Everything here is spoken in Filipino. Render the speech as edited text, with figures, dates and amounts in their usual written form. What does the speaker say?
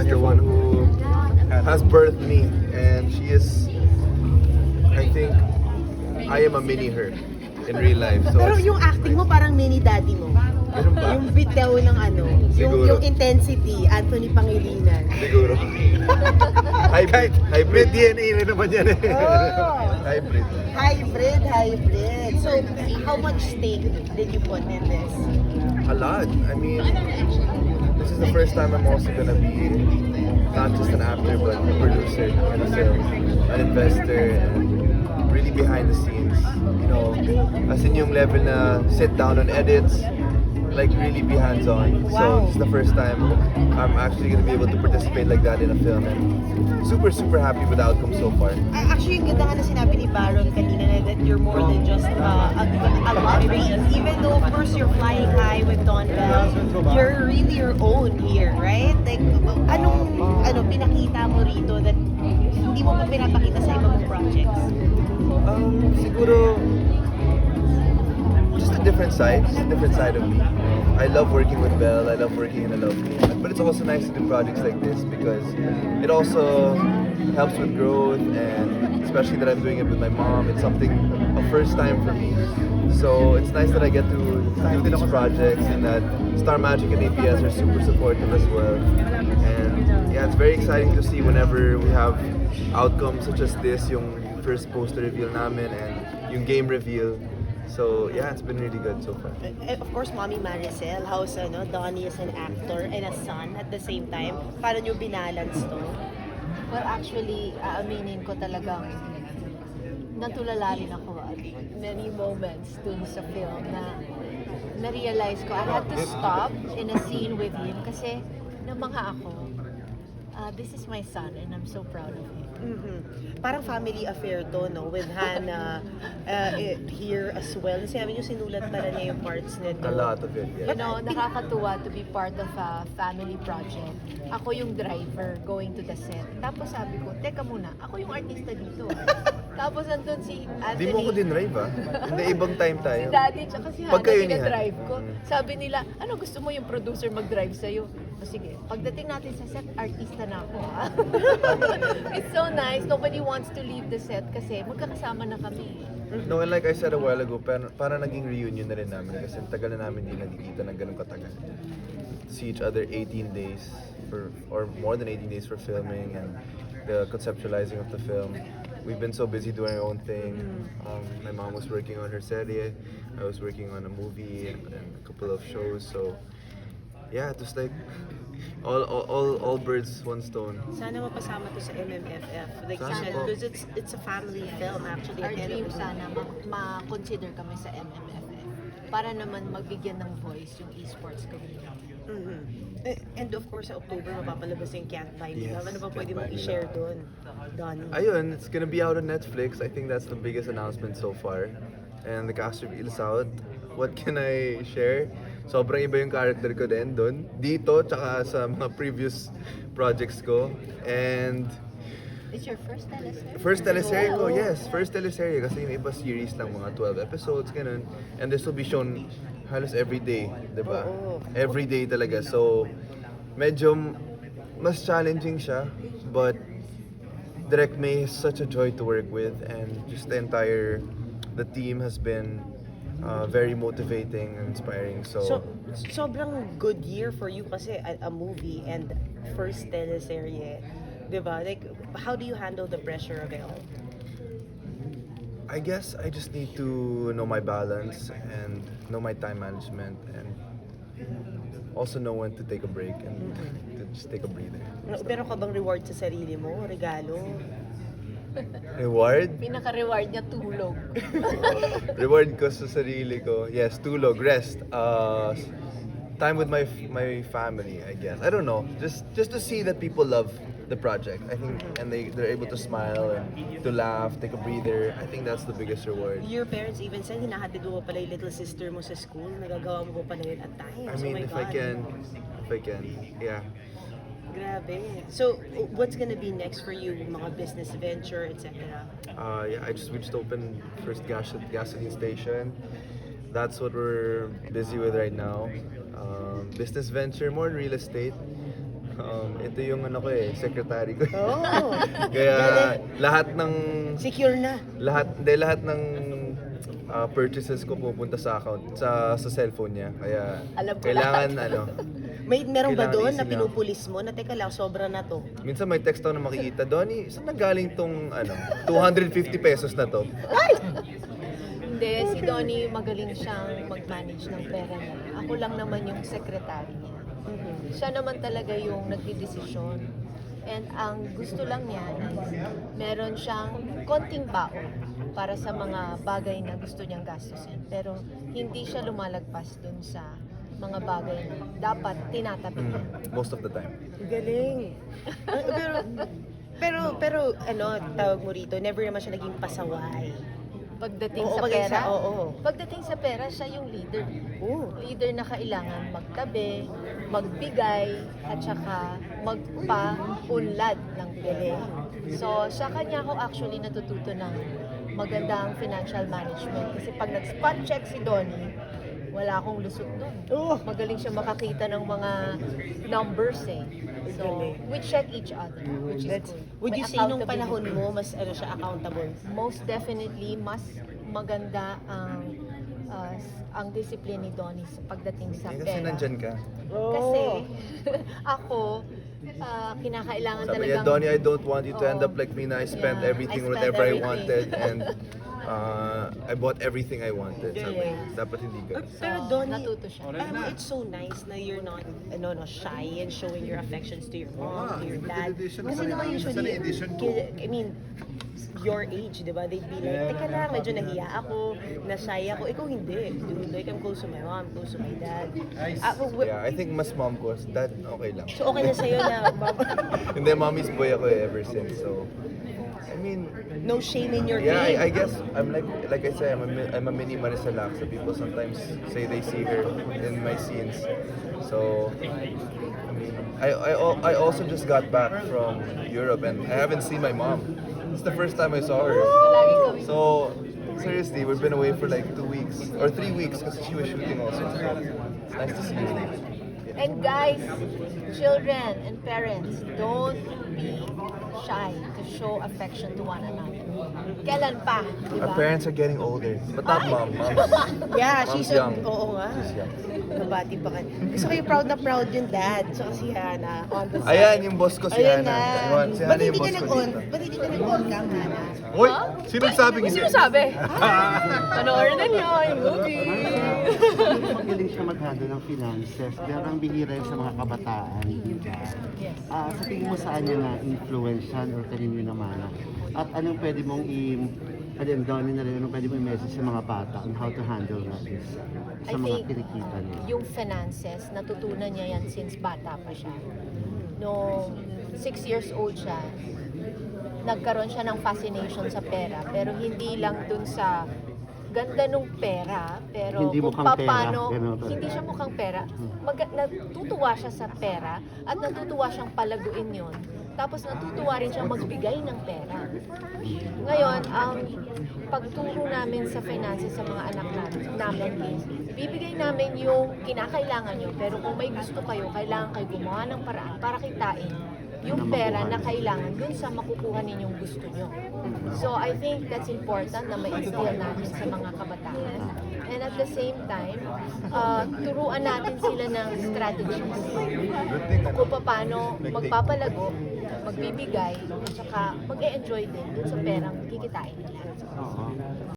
The one who has birthed me, and she is, I think, I am a mini her in real life. So Pero yung acting mo parang mini daddy mo. Ganun ba? Yung bitaw ng ano, Siguro. yung intensity, Anthony Pangilinan. Siguro. Hybrid. Hybrid. DNA rin naman yan eh. Oh, Hybrid. hybrid. So, how much stake did you put in this? A lot. I mean, this is the first time I'm also gonna be not just an actor but a producer in a film, an investor, and really behind the scenes. You know, as in yung level na sit down on edits, like really be hands-on. So Wow. this is the first time I'm actually gonna be able to participate like that in a film, and super happy with the outcome so far. Actually, yung ganda nga na sinabi ni Baron kanina na that you're more than just a lottery. Even though, of course, you're flying high with Don Bell, you're really your own here, right? Like, anong pinakita mo rito that hindi mo pa pinapakita sa iba mong projects? Siguro, just a different side of me. I love working with Belle, I love working in a love team. But it's also nice to do projects like this because it also helps with growth, and especially that I'm doing it with my mom. It's something, a first time for me. So it's nice that I get to do these projects, and that Star Magic and ABS are super supportive as well. And yeah, it's very exciting to see whenever we have outcomes such as this, yung first poster reveal namin and yung game reveal. So yeah, it's been really good so far. Of course, Mommy Maricel, how's Donnie as an actor and a son at the same time? Paano nyo binalance to? Well, actually, aaminin ko talagang natulala rin ako at many moments dun sa film na na-realize ko I had to stop in a scene with him kasi namangha ako. This is my son and I'm so proud of him. Mhm. Parang family affair to, no? With Hannah here as well. Sabi niyo sinulat pala niya yung parts nito. A lot of it, You yeah. know, nakakatuwa to be part of a family project. Ako yung driver going to the set. Tapos sabi ko, teka muna, ako yung artista dito. Tapos andun si Anthony. Di mo ko din-drive Hindi, ibang time tayo. Si Daddy tsaka si Pag Hannah, kayo ni drive ko. Mm. Sabi nila, ano gusto mo yung producer mag-drive sa'yo? O sige, pagdating natin sa set, artista na ako ha. It's so nice. Nobody wants to leave the set kasi magkakasama na kami. No, and like I said a while ago, para naging reunion na rin namin kasi tagal na namin hindi nagkikita ng ganun katagal. See each other 18 days or more than 18 days for filming and the conceptualizing of the film. We've been so busy doing our own thing. My mom was working on her serie, I was working on a movie and a couple of shows. So yeah, it was like all birds one stone. Sana mapasama to sa MMFF. Like, Sana po. because it's a family film actually. Our at the end dream of the day. sana ma-consider kami sa MMFF para naman magbigyan ng voice yung esports community. Mhm. And of course, sa October, mapapalabas yung Can't Buy Me Yes, Love. Ano ba pwede Can't mong Buy Me i-share doon, Donnie? Ayun, it's gonna be out on Netflix. I think that's the biggest announcement so far. And the cast reveal is out. What can I share? Sobrang iba yung character ko din doon. Dito, tsaka sa mga previous projects ko. And It's your first teleserye? first teleserye ko, yes. First teleserye. Kasi yung iba series lang, mga 12 episodes, ganun. And this will be shown halos every day, di ba? Oo. Every day talaga. So, medyo mas challenging siya. But Direct May is such a joy to work with. And just the team has been very motivating and inspiring. So, sobrang good year for you kasi a movie and first teleserye. Diba? Like, how do you handle the pressure of it all? I guess I just need to know my balance and know my time management and also know when to take a break and to just take a breather. Pero ka bang reward sa sarili mo? Regalo? Reward? Pinaka-reward niya tulog. Reward ko sa sarili ko. Yes, tulog, rest. Time with my family, I guess. I don't know. Just to see that people love the project. I think and they're able to smile and to laugh, take a breather. I think that's the biggest reward. Your parents even said, hinahatid mo pala yung little sister mo sa school. Nagagawa mo pa pala yun at times. I mean, oh my if God. I can, yeah. Grabe. So, what's gonna be next for you? Mga business venture, etc. Yeah, we just opened first gasoline station. That's what we're busy with right now. Business venture, more in real estate. Ito yung ano ko eh, secretary ko. Oh. Kaya lahat ng Secure na. lahat ng purchases ko pupunta sa account sa cellphone niya. Kaya Alam ko kailangan ano, Meron ba Kailangan doon na easy na. pinupulis mo na teka lang, sobra na to? minsan may text ako na makikita, Donnie, saan nanggaling tong ano, 250 pesos na to? Hindi, si Donnie magaling siyang mag-manage ng pera niya. Ako lang naman yung secretary niya. Siya naman talaga yung nagdidesisyon. And ang gusto lang niya is meron siyang konting baon para sa mga bagay na gusto niyang gastusin. Pero hindi siya lumalagpas dun sa mga bagay na dapat tinatabi niya. Most of the time. Galing. Pero ano, tawag mo rito, never naman siya naging pasaway. Pagdating Oo, sa pagdating pera, sa- oo. pagdating sa pera, siya yung leader. Oh. Leader na kailangan magtabi, magbigay, at saka magpa-unlad ng pera. So, sa kanya ako actually natututo ng magandang financial management. Kasi pag nag-spot check si Donnie, wala akong lusot doon. Oh. Magaling siya makakita ng mga numbers eh. So, Galing. we check each other, which is That's, good. would May you say nung accountability. panahon mo, mas ano siya, accountable? Most definitely, mas maganda ang discipline ni Donnie sa pagdating sa Kasi pera. nandyan ka. Kasi ako, kinakailangan Sabi niya, talagang... Donnie, I don't want you to end Oo. up like me na I spent Yeah, everything I spent whatever I everything. wanted and I bought everything I wanted. Sabi, Yeah. dapat hindi ka. Pero So, Donnie, natuto siya. it's so nice na you're not shy and showing your affections to your mom, to your dad. Kasi naman usually, I mean, your age, di ba? They'd be like, teka lang, medyo nahiya ako, na-shy ako. Ikaw hindi. Dude, like, I'm close to my mom, close to my dad. Yeah, I think mas mom ko. Dad, okay lang. So, okay na sa'yo na, Hindi, mommy's boy ako eh, ever since. So, I mean, no shame in your yeah, game. I guess I'm like I said, I'm a mini Marisa Laksa. People sometimes say they see her in my scenes. So, I mean, I also just got back from Europe and I haven't seen my mom. It's the first time I saw her. Lagi kami. So, seriously, we've been away for like 2 weeks or 3 weeks because she was shooting also. So, it's nice to see you. And guys, children and parents, don't be shy to show affection to one another. Kailan pa, di Our ba? parents are getting older, but not mom. Mom's Yeah, Mom's she's young. Oo nga. She's young. Nabati pa ka. Gusto ko yung proud na proud yung dad. Tsaka si Hana on the side. Ayan, yung boss ko si Ayun Hana. na. Si Ba't Hana yung hindi ka boss ko nag-on? dito. Ba't hindi ka nag-on cam, Hana? Uy! Sino sabing hindi? Sino sabi? Panoorin niyo yung movie. Magaling siya mag-handle ng finances, pero ang bihira yun sa mga kabataan, di ba? Yes. Sa tingin mo saan niya na-influence yan or kanino naman? At anong pwede mong and Donnie na rin, anong pwede mong i-message sa mga bata on how to handle this I sa mga think kinikita nila? yung finances, natutunan niya yan since bata pa siya. Noong 6 years old siya, nagkaroon siya ng fascination sa pera. Pero hindi lang dun sa ganda nung pera, pero Hindi kung mukhang pera, paano, ganun ba? hindi siya mukhang pera. Natutuwa siya sa pera at natutuwa siyang palaguin yon. Tapos natutuwa rin siyang magbigay ng pera. Ngayon, ang pagturo namin sa finances sa mga anak namin is, bibigay namin yung kinakailangan nyo, pero kung may gusto kayo, kailangan kayo gumawa ng paraan para kitain yung pera na kailangan dun sa makukuha ninyong gusto nyo. So, I think that's important na ma-instill natin sa mga kabataan. And at the same time, turuan natin sila ng strategies kung paano magpapalago, magbibigay, at saka mag-e-enjoy din dun sa perang kikitain.